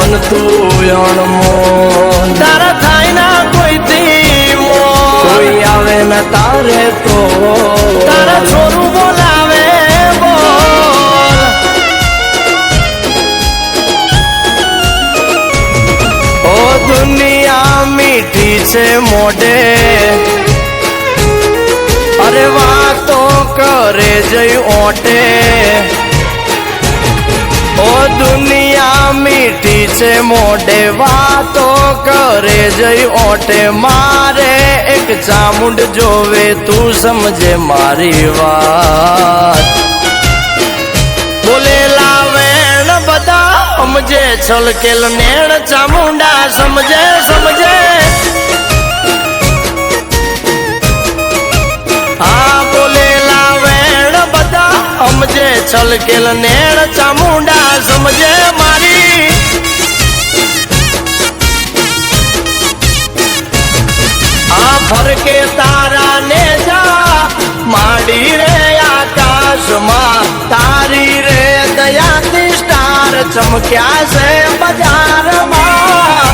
મન તું અણમોલ તારા થાય ના કોઈથી કોઈ આવે ન તારે તો તારા છોરું બોલાવે બોલ ઓ દુનિયા મીઠી છે મોઢે અરે વાતો કરે જઈ ઓટે ઓ દુનિયા મીઠી છે મોઢે વાતો કરે જઈ ઓટે મારે એક ચામુંડ જોવે તું સમજે મારી વાત બોલેલા વેણ બધા સમજે છલકેલ નેણ ચામુંડા સમજે સમજે સમજે છલકેલ નેણ ચામુંડા સમજે મારી આ ફરકે તારા ને જા માડી રે આકાશમાં તારી રે દયાથી સ્ટાર ચમક્યા છે બજારમાં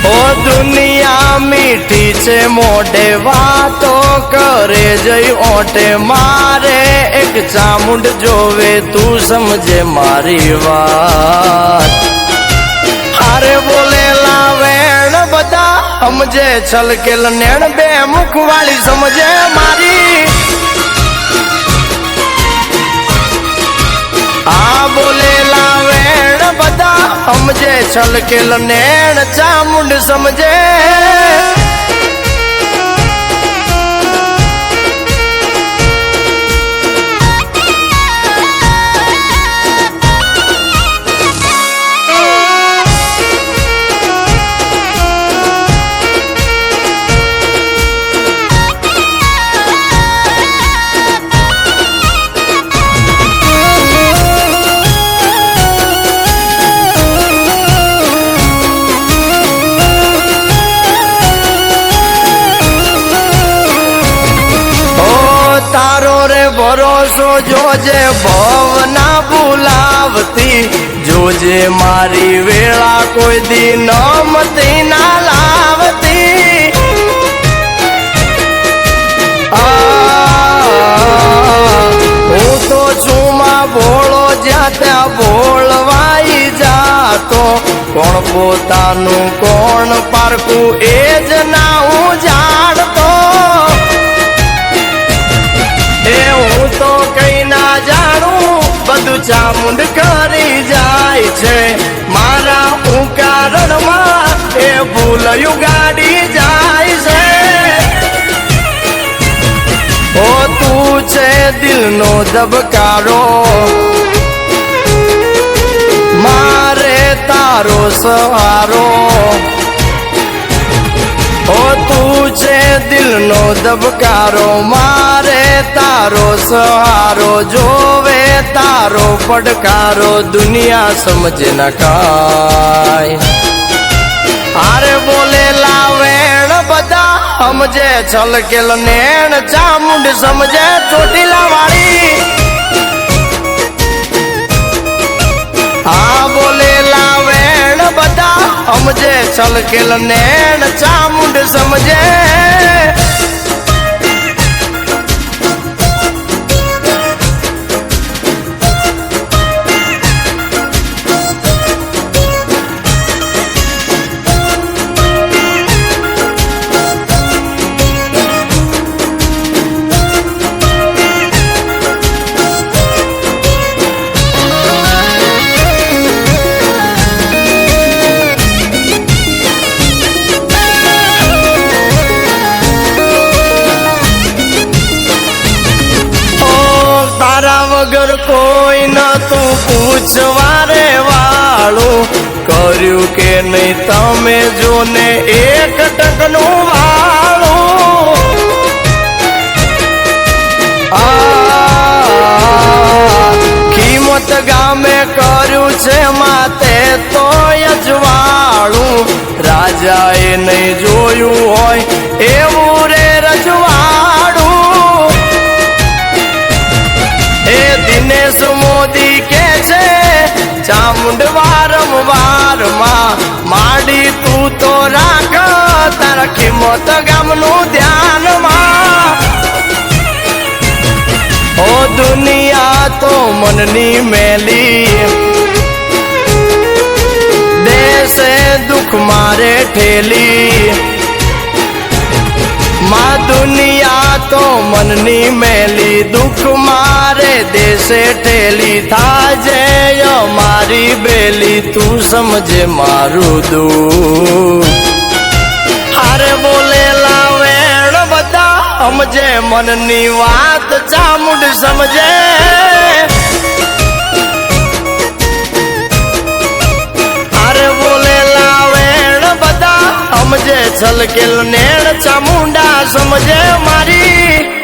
ઓ દુનિયા મીઠી છે મોઢે વાતો કરે જઈ ઓટે મારે એક ચામુંડ જોવે તું સમજે મારી વાત હારે બોલેલા વેણ બધા સમજે છલકેલ નેણ બે મુખ વાળી સમજે મારી આ બોલેલા વેણ બધા સમજે છલકેલ નેણ ચામુંડ સમજે ભરોસો જોજે ભવના બોલાવતી જોજે મારી વેળા કોઈ દી નમતી ના લાવતી હું તો છું માં ભોળો જ્યાં ત્યાં ભોળવાઈ જાતો કોણ પોતાનું કોણ પારખું એ જ ના હું જાણતો હું તો કઈ ના જાણું બધું ચામુંડ કરી જાય છે મારા હું કારણમાં એ ભૂલયું ગાડી જાય છે ઓ તું છે દિલનો ધબકારો મારે તારો સહારો ઓ તું છે દિલનો ધબકારો મારે તારો સહારો જોવે તારો પડકારો દુનિયા સમજે ન કાય હારે બોલેલા વેણ બધા સમજે છલકેલ નેણ ચામુંડ સમજે ચોટીલા વાળી આ બોલેલા વેણ બધા સમજે છલકેલ નેણ ચામુંડ સમજે વગર કોઈ ન તું પૂછવારે વાળું કર્યું કે નહીં તમે જોને એક ટકનું વાળું કિંમત ગામે કર્યું છે માતે તો અજવાળું રાજાએ નહીં જોયું હોય એવું રે રજવાડું દિનેશ મોદી કે છે ચામુંડ વારંવાર માં માડી તું તો રાખ તારા કિંમત ગામનું ધ્યાનમાં ઓ દુનિયા તો મનની મેલી દેશે દુઃખ મારે ઠેલી માં દુનિયા તો મનની મેલી દુઃખ મારે દેશે ઠેલી થાજે મારી બેલી તું સમજે મારું દુઃખ હારે બોલેલા વેણ બધા સમજે મનની વાત ચામુંડ સમજે હારે બોલેલા વેણ બધા સમજે છલકેલ નેણ ચામુંડા સમજે મારી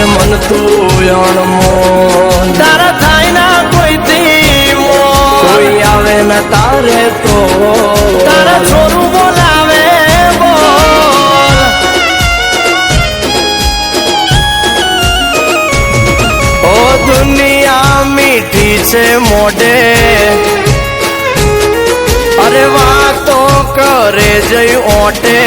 મન તું અણમો તારા થાય ના કોઈ ધીમો કોઈ આવે ના તારે તો તારા છોરું બોલાવે બોલ ઓ દુનિયા મીઠી છે મોઢે અરે વાતો કરે જઈ ઓટે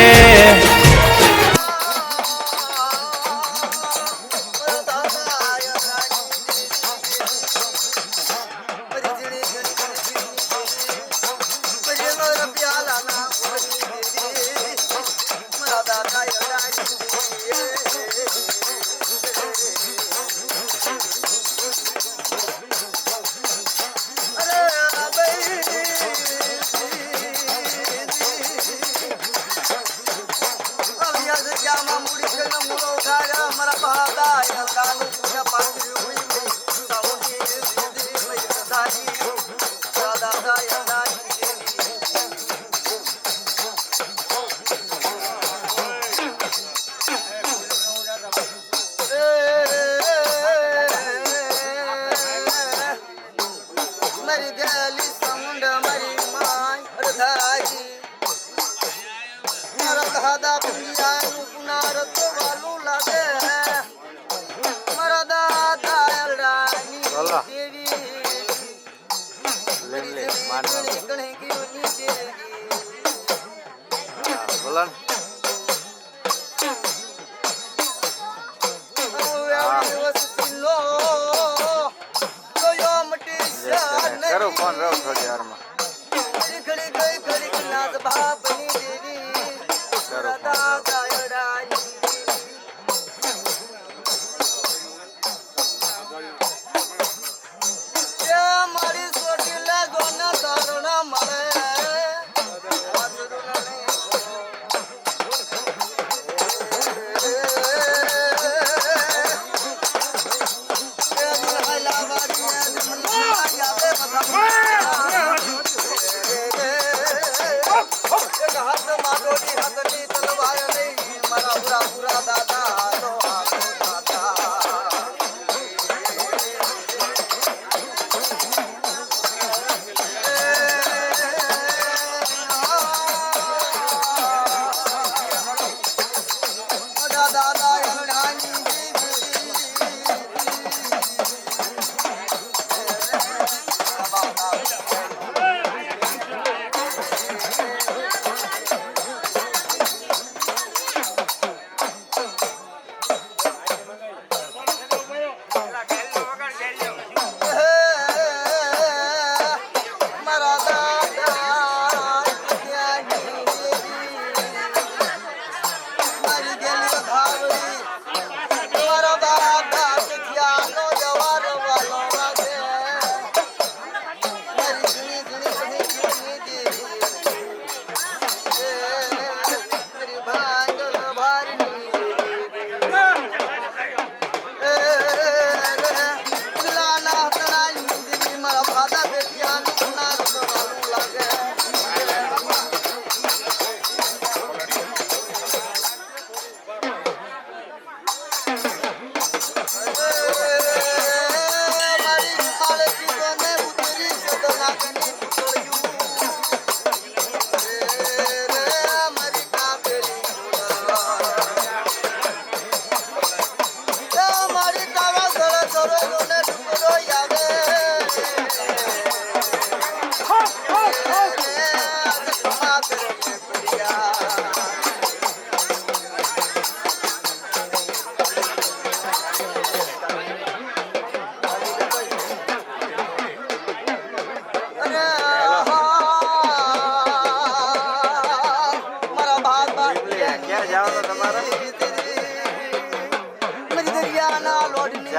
करो फोन रहो थोड़ी यार में करो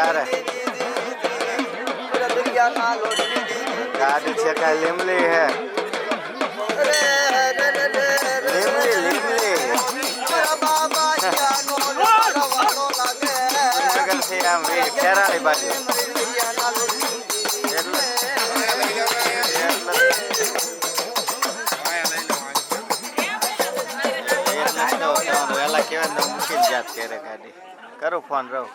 તારે ગાડી છે કાંઈ લીમલી હે લીમલી લીમલી થી આમ ખેરાળી બાજુ વેલા કેવાય ને મૂકીને જાત કરે ગાડી કરું ફોન રહું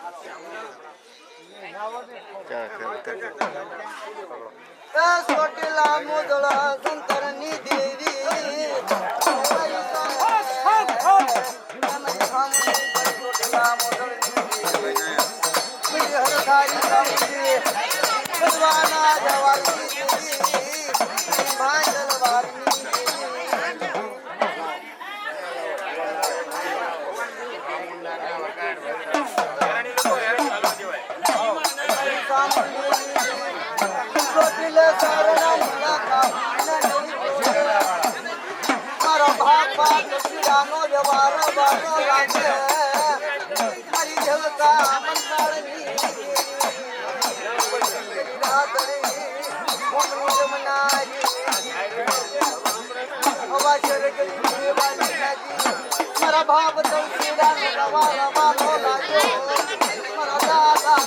સોટેલા મોદળા શંકરની મારો ભાગ નો વ્યવહાર બાનો લાગે મારી જલતા મંત્રાળની મારા ભાવ તુલસીદાસ રવા બાનો લાગે મારા દાદા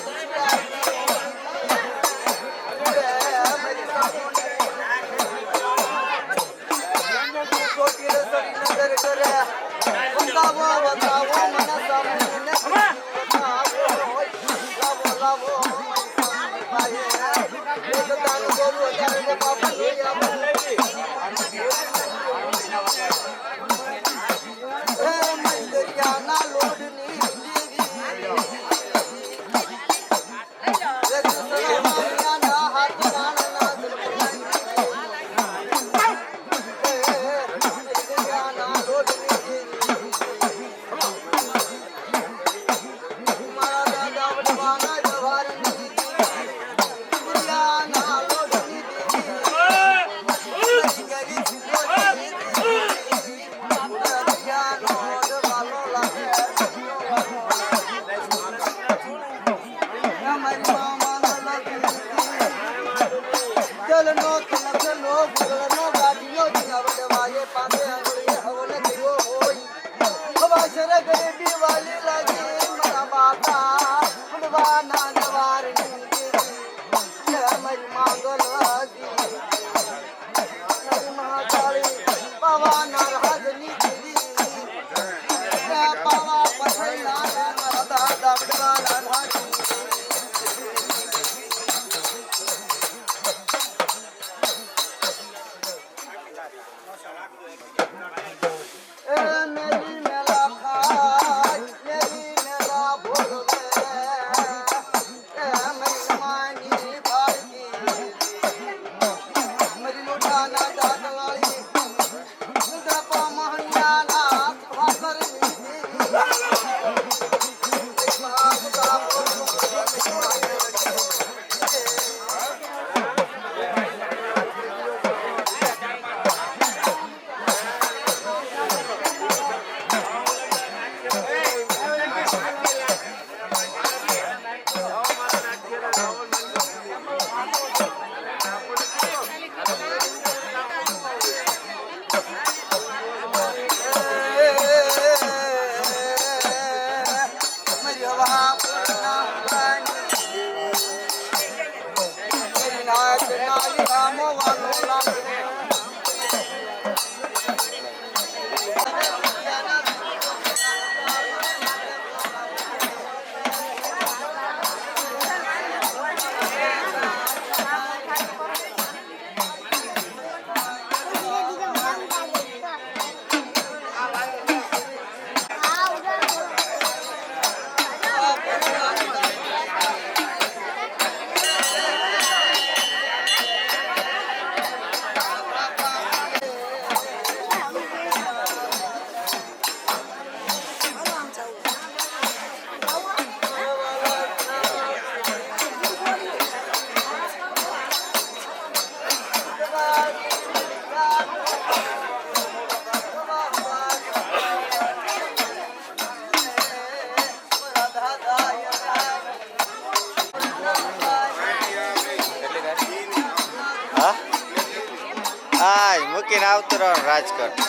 આવતું રહો રાજકોટ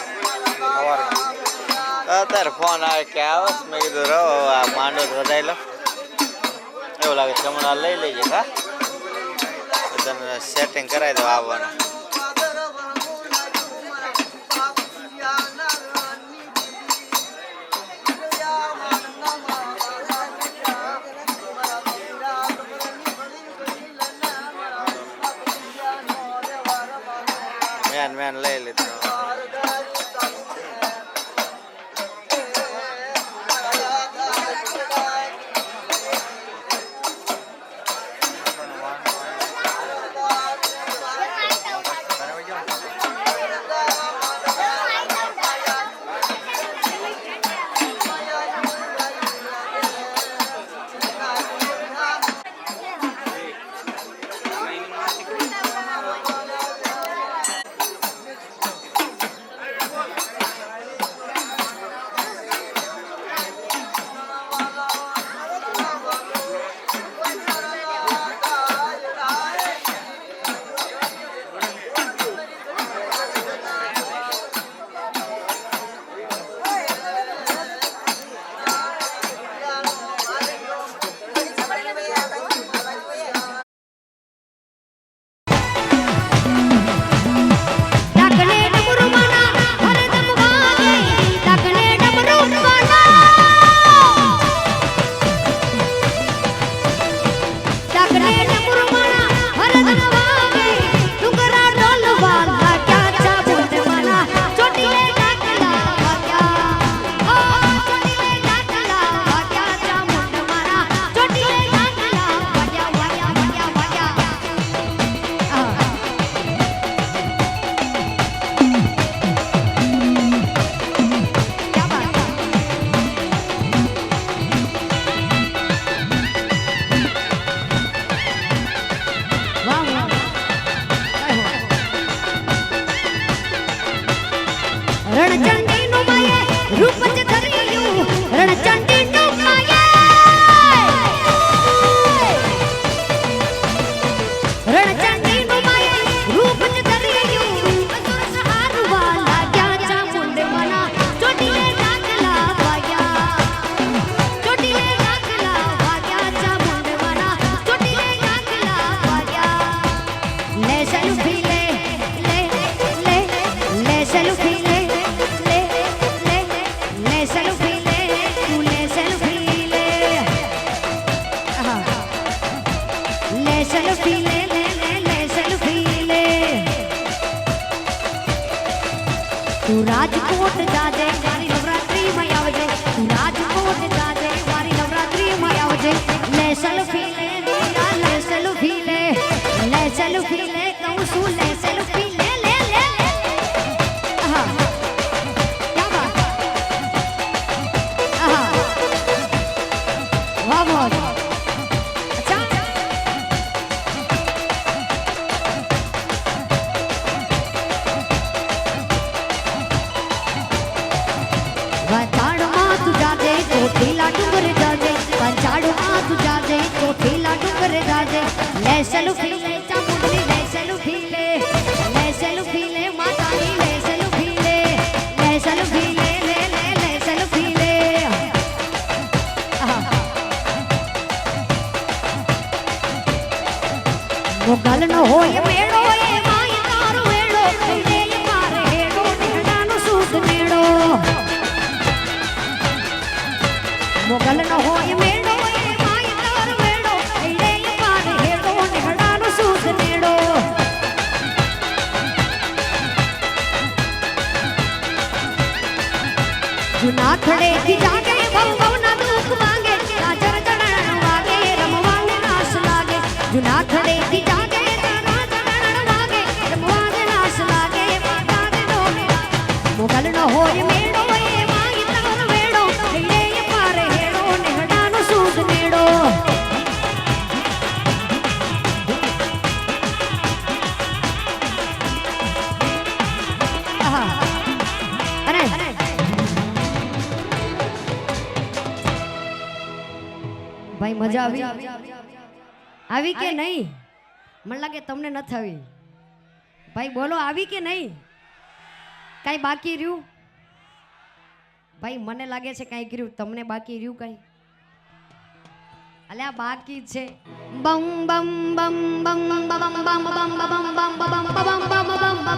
સવારમાં અત્યારે ફોન આવે કે આવો મેં કીધું રહો આ માંડો વધારી લો એવું લાગે છે હમણાં લઈ લેજે હા તને સેટિંગ કરાવી દો આવવાનું મેન લઈ લીધું રાજકોટ જાજે મારી નવરાત્રી માં આવજે રાજકોટ જાજે મારી નવરાત્રી માં આવજે લે સેલ્ફી લે સેલ્ફી લે સેલ્ફી લે કહું છું લે સેલ્ફી લે લે લે આહા ક્યા બાત આહા વાહ વાહ कोठीला डूंगर जाजे पंचाड़ू हाथ जाजे कोठीला डूंगर जाजे ले सेल्फी ले चामुंडी ले सेल्फी ले मातानी ले सेल्फी ले सेल्फी ले सेल्फी ले मोगल न होय मेड़ो ए माई तारो वेड़ो ले मारे हेड़ो निहडानो सूद नेड़ो मोगल न होय मेड़ो ए माई तार वेड़ो ले मारे हेड़ो निहडानो सूद नेड़ो जुनाथड़े की जागे भव ना दुख मांगे राजर चढ़न वागे रमवाने नाश लागे जुनाथड़े की जागे चढ़न वागे रमवाने नाश लागे माता दे डोले मोगल न होय मेड़ो ए माई तार वेड़ो ले मारे हेड़ो निहडानो सूद नेड़ो अरे भाई मजा આવી કે નહીં મને લાગે તમને નથી આવી ભાઈ બોલો આવી કે નહીં કાંઈ બાકી રહ્યું ભાઈ? મને લાગે છે કાંઈક રહ્યું. તમને બાકી રહ્યું કાંઈ? અલ્યા બાકી જ છે. બમ બમ બમ બમ બમ બમ બમ બમ બમ બમ બમ બમ બમ બમ બમ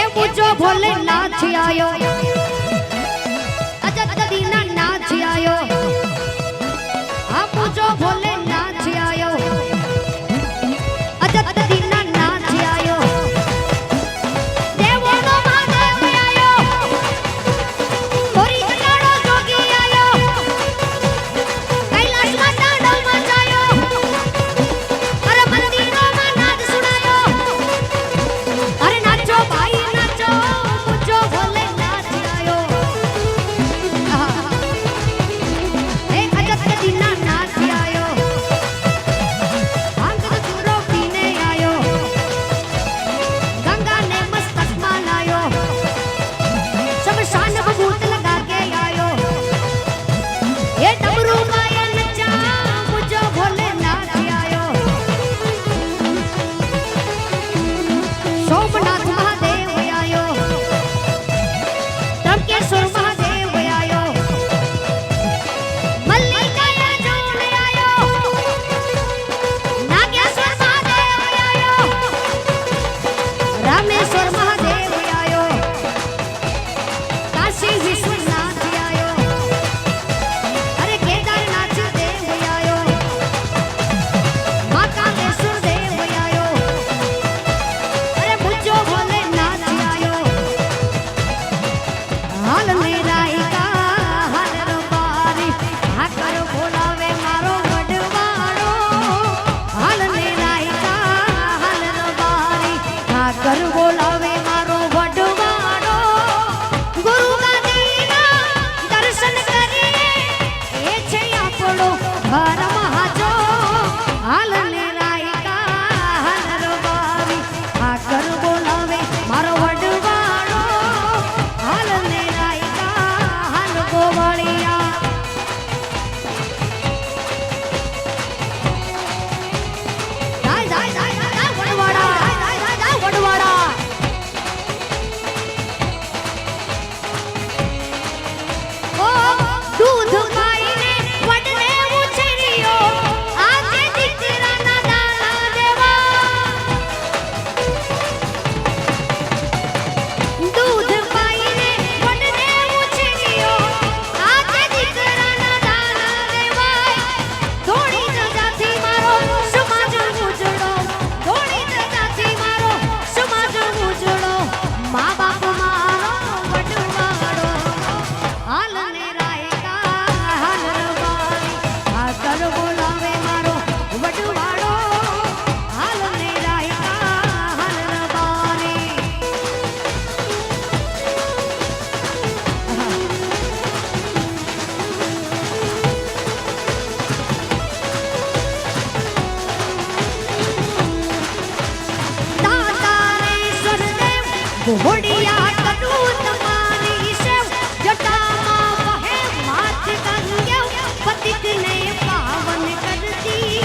એ પૂછો ભોલેનાથ આયો, અજત દીના નાથ આયો. હા પૂછો ભોલેનાથ આયો, અજત દીના નાથ આયો. દેવોનો મહાદેવ આયો, ગોરી કલાડો જોગી આયો, કૈલાસમાં તાંડવ મચાયો, અરે મંદિરોમાં નાદ સુનાયો. અરે નાચો ભાઈ નાચો, પૂછો ભોલેનાથ આયો. હે અજત દીના નાથ આયો, ભાંગ ચૂરો પીને આયો, ગંગાને મસ્તકમાં લાયો, શમશાન ભભૂત લગા કે આયો. એ ડમરૂ ગાય નચા, પૂછો ભોલેનાથ આયો. સોમનાથ મહાદેવ આયો, ત્રંબકેશ્વર મહાદેવ આયો, મલ્લિકાયા જોડ આયો, નાગેશ્વર મહાદેવ આયો, રામેશ્વર મહાદેવ આયો, કાશી વિશ્વનાથ આયો, અરે કેદારનાથ દેવ આયો, મહાકાલેશ્વર દેવ આયો. અરે પૂછો ભોલેનાથ આયો. હાલ નિરાયકા હાલ રબારી, હાકર બોલાવે મારો વડવાડો. હાલ નિરાયકા હાલ રબારી, હાકર બોલાવે મારો વડવાડો. ગુરુ ગાદીના દર્શન કરીએ, એ છે આપણો ઘર મહાજો. હાલ નિરાયકા હાલ રબારી, હાકર બોલાવે મારો વડવાડો. હાલ નિરાયકા હાલ ગોવાળિયા. જાય જાય જાય જાય વડવાડા, જાય જાય જાય વડવાડા. ઓ દૂધ પાઈને વડને ઉછેર્યો, આજે દીકરાના દાણા દેવા. દૂધ પાઈને વડને ઉછેર્યો, આજે દીકરાના દાણા દેવાય. ધોળી ધજાથી મારો સમાજ ઉજળો, ધોળી ધજાથી મારો સમાજ ઉજળો. મા બાપ મારો વડવાડો. હાલ નિરાયકા હાલ રબારી, હાકર બોલાવે મારો વડવાડો. હાલ નિરાયકા હાલ રબારી. તાતારેશ્વર દેવ ઘોડિયા કરું તમારી સેવ, જટામાં વહે માથ ગંગેવ, પતિતને પાવન કરતી.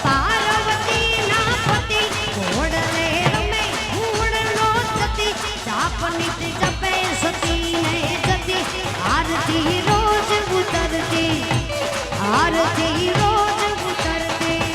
પાર્વતીના પતિ ઘોડલે રમે ઘોડનો સતી, જાપનિત જપે સતીને જતી. આરતી રોજ ઉતરતી, આરતી રોજ ઉતરતી.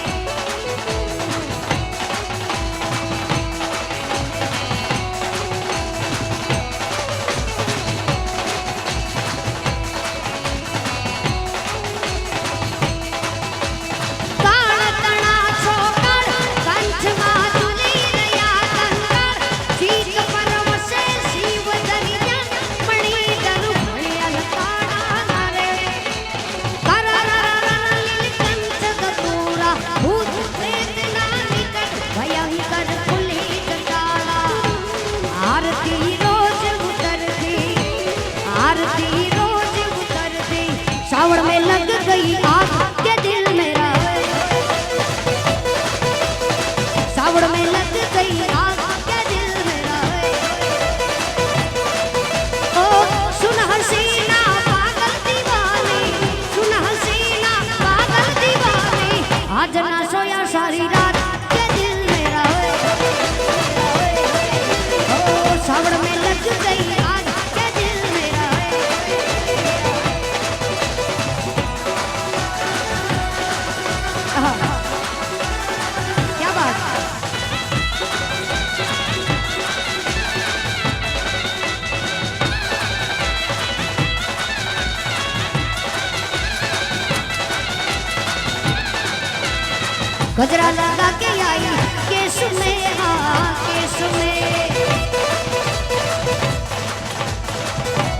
गजरा लगा के आई केस में, हाँ केस में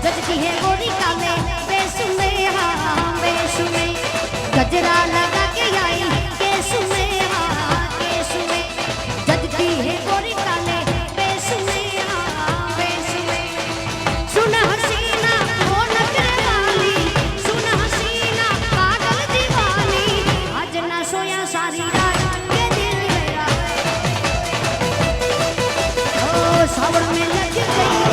जजती है गोरी काले बेस में, हाँ बेस में गजरा लगा के आई केस में, हाँ केस में जजती है गोरी काले बेस में, हाँ बेस में सुन हसीना वो नखरे वाली, सुन हसीना पागल दीवानी, आज ना सोया सारी रात के दिल मेरा ओ सावन में लग गई।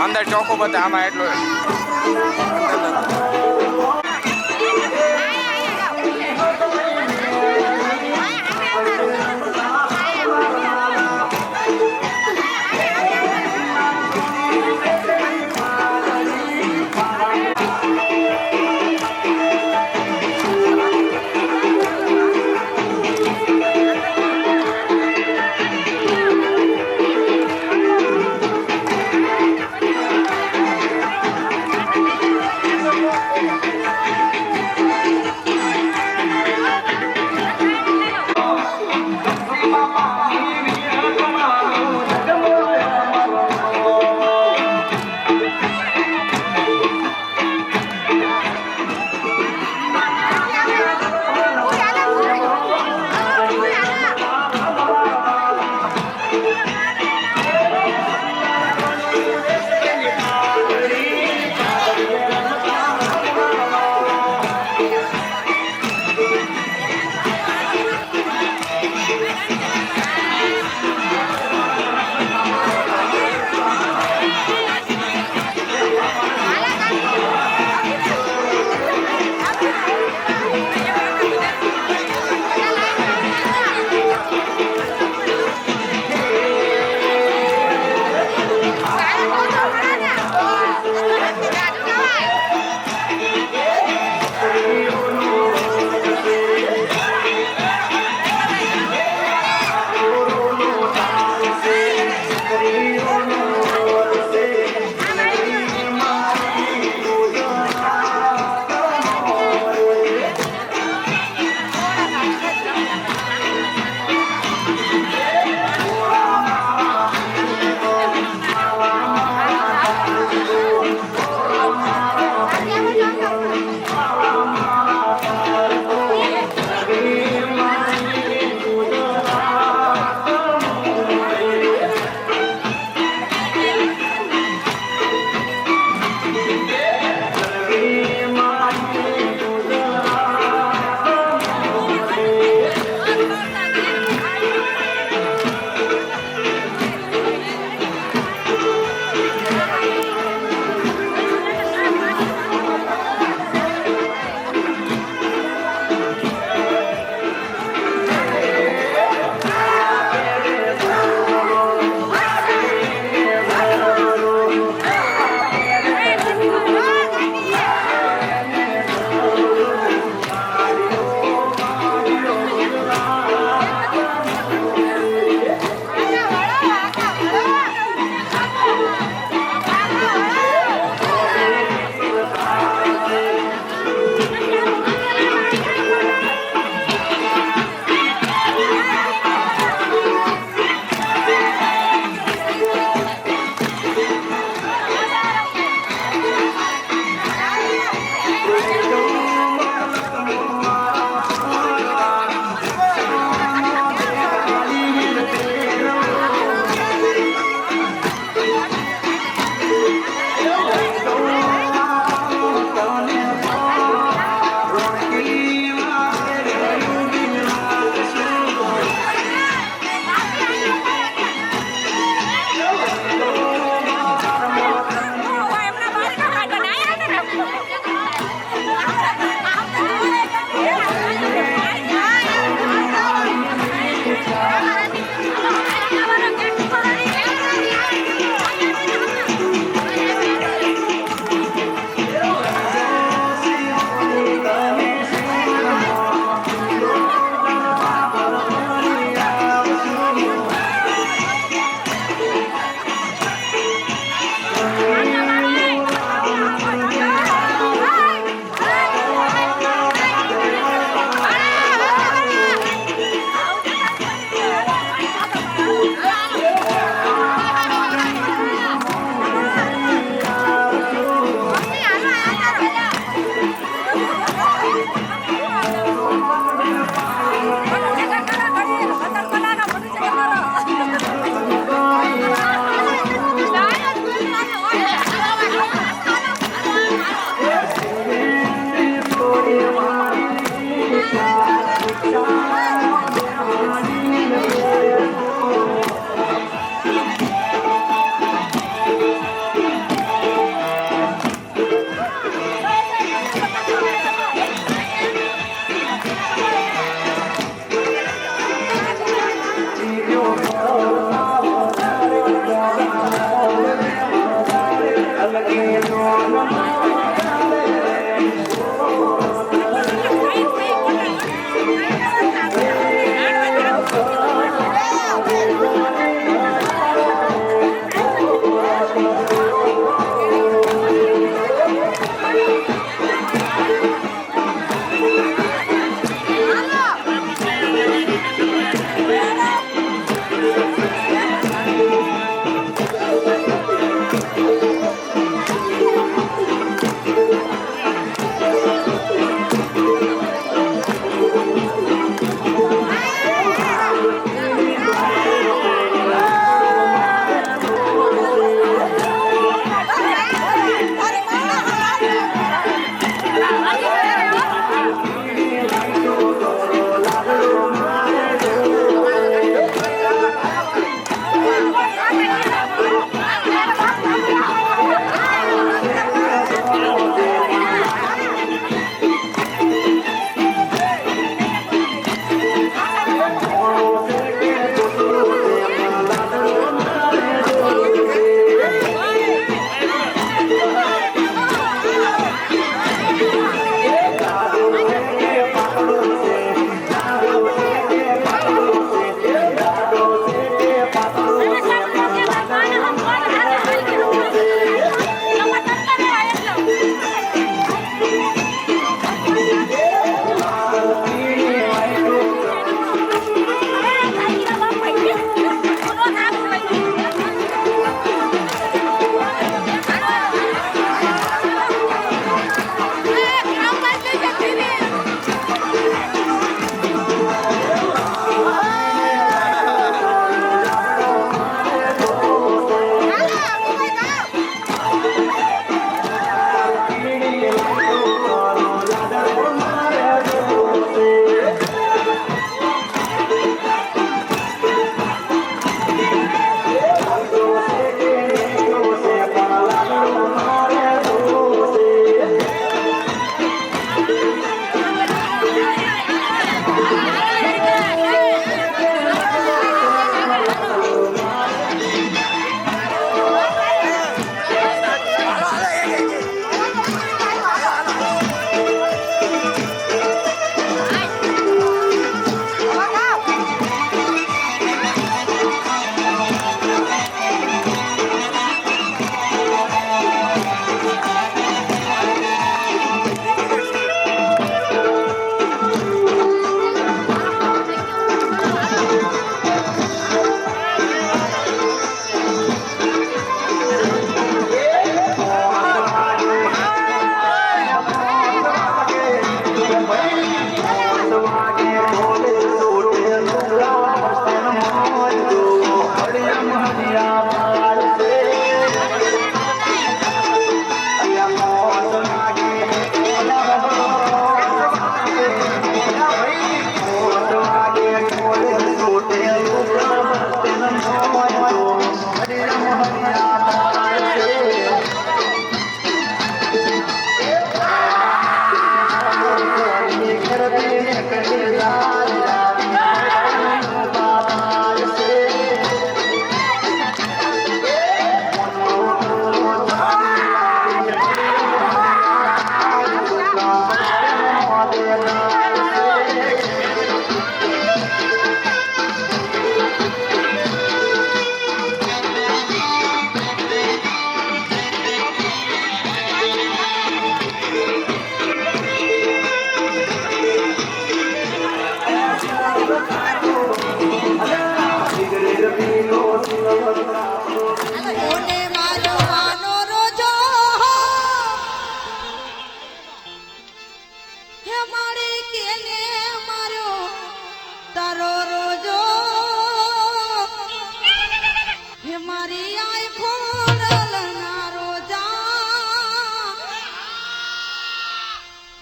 અંદર ચોખ્ખો બતા આમાં એટલો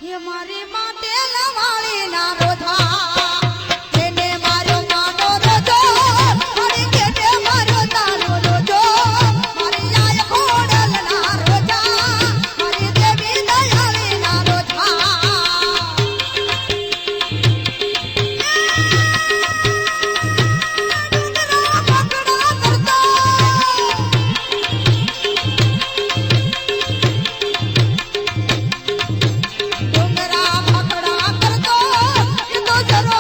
એ મારી માટે લવાળી ના રોધા એને મારો માનો રોજો મારી કેટે મારો તારો રોજો મારી આય ખોડલ ના રોજા મારી દેવી દયાળી ના રોજા ડુંગરા પકડા કરતો એ તો જરો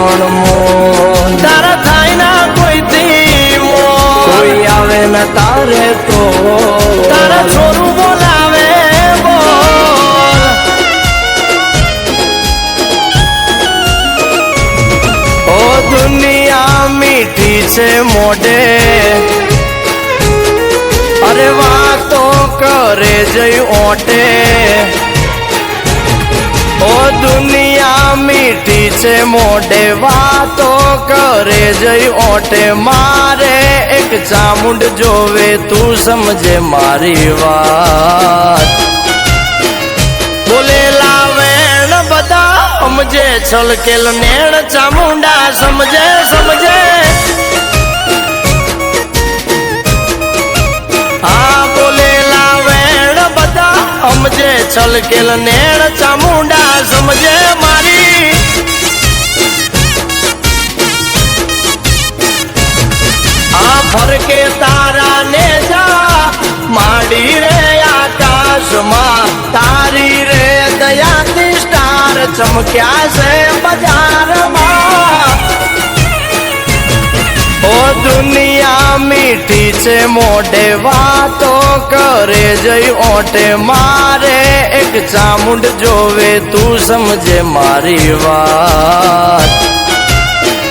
અણમોલ તારા થાય ના કોઈથી મોલ કોઈ આવે ને તારે તો તારા છોરું બોલાવે બોલ ઓ દુનિયા મીઠી છે મોઢે અરે વાતો કરે જઈ ઓટે ઓ દુનિયા મીઠી છે મોઢે વાતો કરે જઈ ઓટે મારે એક ચામુંડ જોવે તું સમજે મારી વાત બોલેલા વેણ બધા સમજે છલકેલ નેણ ચામુંડા સમજે સમજે આ બોલેલા વેણ બધા સમજે છલકેલ નેણ ચામુંડા સમજે મારી આ ફરકે તારા ને જા માડી રે આકાશમાં તારી રે દયાથી સ્ટાર ચમક્યા છે બજારમાં ઓ દુનિયા મીઠી છે મોઢે વાતો કરે જઈ ઓટે મારે એક ચામુંડ જોવે તું સમજે મારી વાત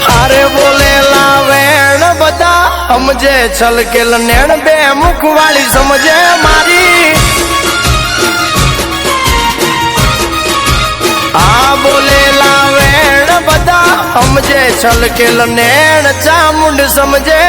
હારે બોલેલા વેણ બધા સમજે છલકેલ નેણ બે મુખવાળી સમજે મારી આ બોલેલા વેણ બધા સમજે છલકેલ નેણ ચામુંડ સમજે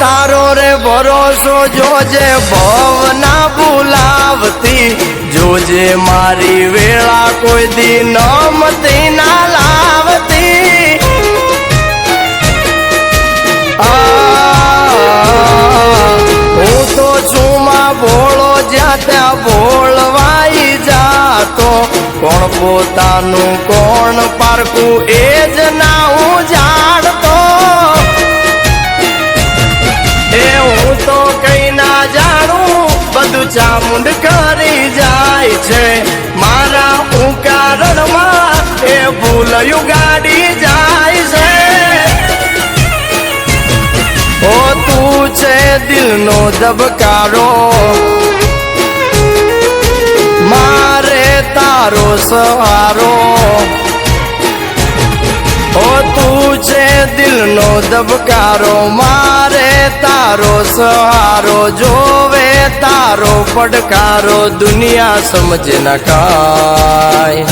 તારો રે ભરોસો જોજે ભવના ભૂલાવતી જોજે મારી વેળા કોઈ દી નમતી ના લાવતી હું તો છું માં ભોળો જ્યાં ત્યાં ભોળવાઈ જાતો કોણ પોતાનું કોણ પારકું એ જ ના હું જાણતો હું તો કઈ ના જાણું બધું ચામુંડ કરી જાય છે મારા હું કારણમાં એ ભૂલયું ગાડી જાય છે ઓ તું છે દિલનો ધબકારો મારે તારો સહારો ઓ તું છે દિલનો ધબકારો મારે તારો સહારો જોવે તારો પડકારો દુનિયા સમજે ન કાય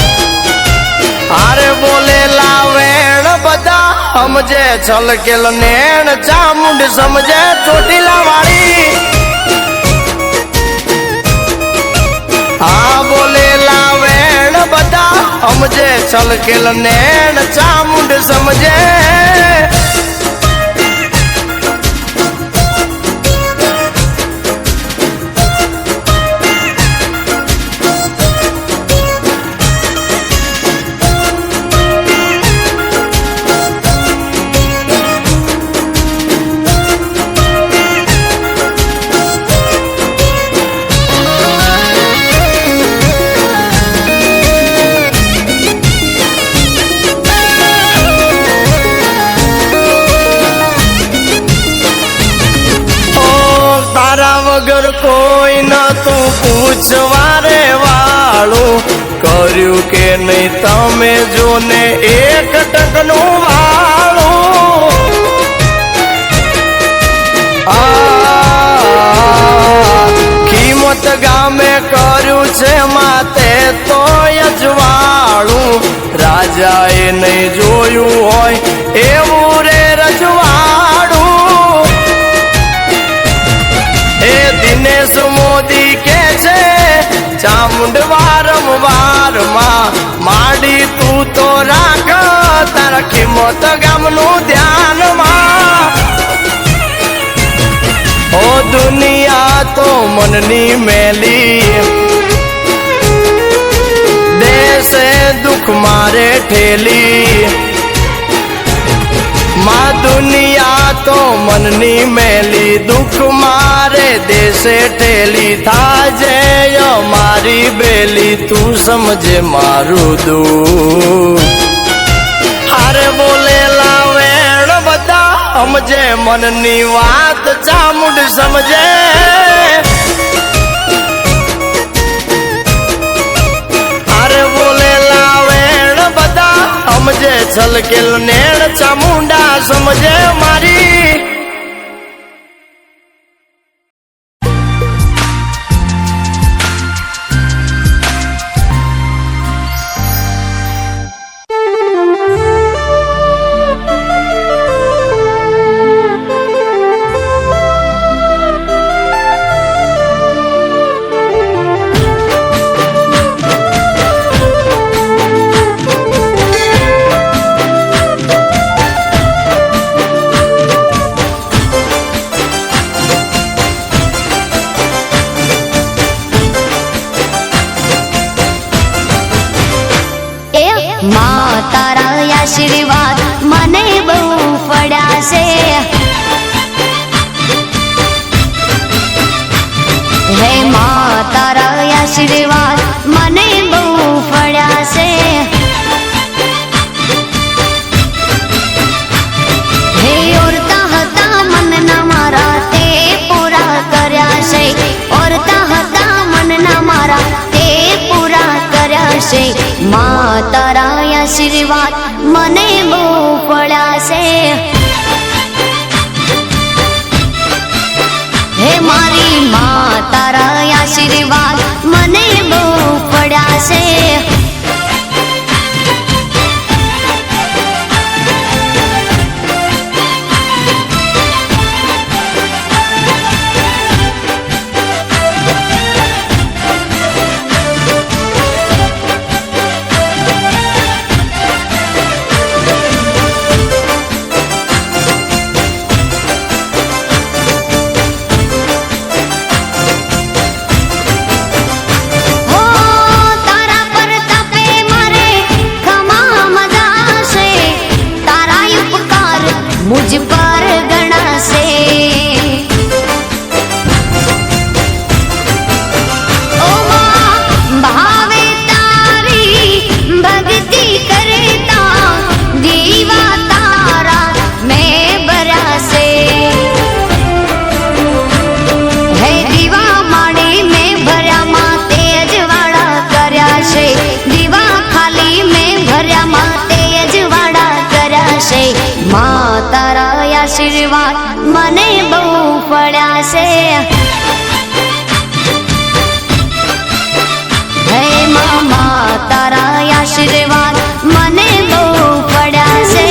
આરે બોલેલા વેણ બધા સમજે છલકેલ નેણ ચામુંડ સમજે ચોટીલા વાળી આ બોલેલા વેણ બધા સમજે છલકેલ નેણ ચામુંડ સમજે વગર કોઈ ન તું પૂછવારે વાળું કર્યું કે નહીં તમે જોને એક ટકનું વાળું કિંમત ગામે કર્યું છે માતે તો અજવાળું રાજાએ નહીં જોયું હોય એવું રે રજવાડું એ દિન દિનેશ મોદી કે છે ચામુંડ વારંવાર માં માડી તું તો રાખ તારા કિંમત ગામનું ધ્યાનમાં ઓ દુનિયા તો મનની મેલી દેશે દુઃખ મારે ઠેલી માં દુનિયા તો મનની મેલી દુઃખ મારે દેશે ઠેલી થાજે મારી બેલી તું સમજે મારું દુઃખ હારે બોલેલા વેણ બધા સમજે મનની વાત ચામુંડ સમજે હારે બોલેલા વેણ બધા સમજે છલકેલ નેણ ચામુંડા સમજે મારી માં તારા આશીર્વાદ મને બહુ પડ્યા છે હે માં તારા આશીર્વાદ મને બહુ પડ્યા છે હે ઓરતા હતા મનના મારા તે પૂરા કર્યા છે ઓરતા હતા મનના મારા તે પૂરા કર્યા છે માં તારા આશીર્વાદ મને બહુ પડ્યા છે હે મારી માં તારા આશીર્વાદ મને બહુ પડ્યા છે मुझ पर गणा से ओ मां भावे तारी भक्ति करता दीवा तारा मैं बरा से है दीवा माड़ी में भर्या मां तेज वाड़ा कर्या से दीवा खाली में भर्या मां तेज वाड़ा कर्या से मां तारा आशीर्वाद મને બહુ પડ્યા છે હે મામા તારા આશીર્વાદ મને બહુ પડ્યા છે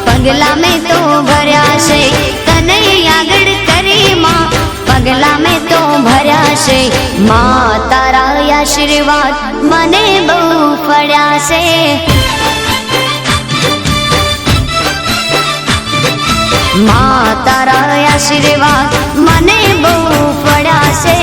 पगला में तो भर्या से तने आगड़ करे मां पगला में तो भर्या से मां तारा आशीर्वाद मने बहु पड्या से मां तारा आशीर्वाद मने बहु पड्या से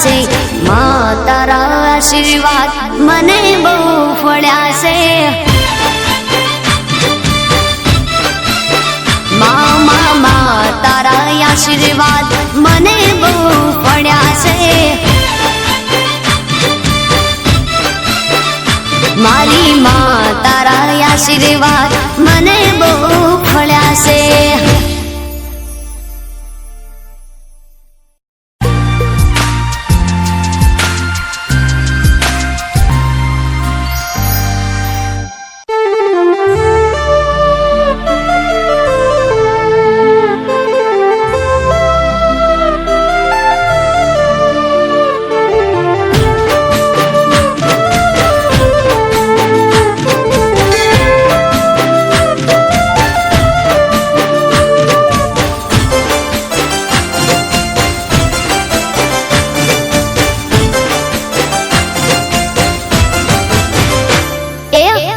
છે માં તારા આશીર્વાદ મને બહુ ફળ્યા છે માં તારા આશીર્વાદ મને બહુ ફળ્યા છે મારી માં તારા આશીર્વાદ મને બહુ ફળ્યા છે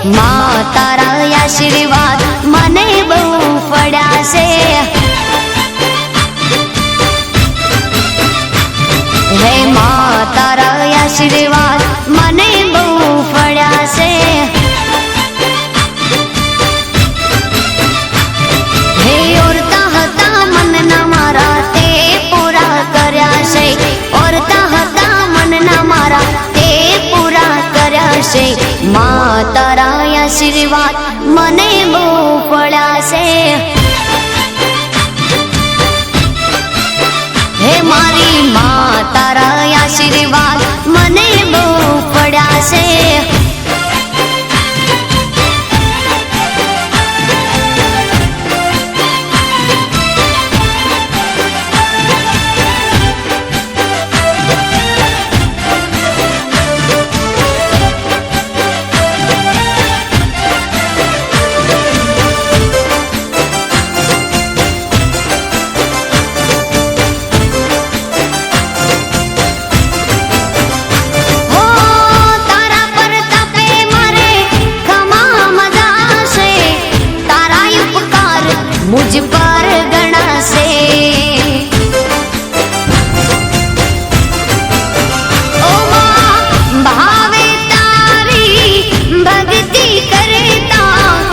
માં તારા આશીર્વાદ મને બહુ ફળ્યા છે હે માં તારા આશીર્વાદ મને બહુ ફળ્યા છે હે ઓરતા હતા મનના મારા તે પૂરા કર્યા છે ઓરતા હતા મનના મારા તે પૂરા કર્યા છે માં તારા આશીર્વાદ મને બહુ ફળ્યા છે હે મારી માં તારા આશીર્વાદ મને બહુ ફળ્યા છે मुझ पर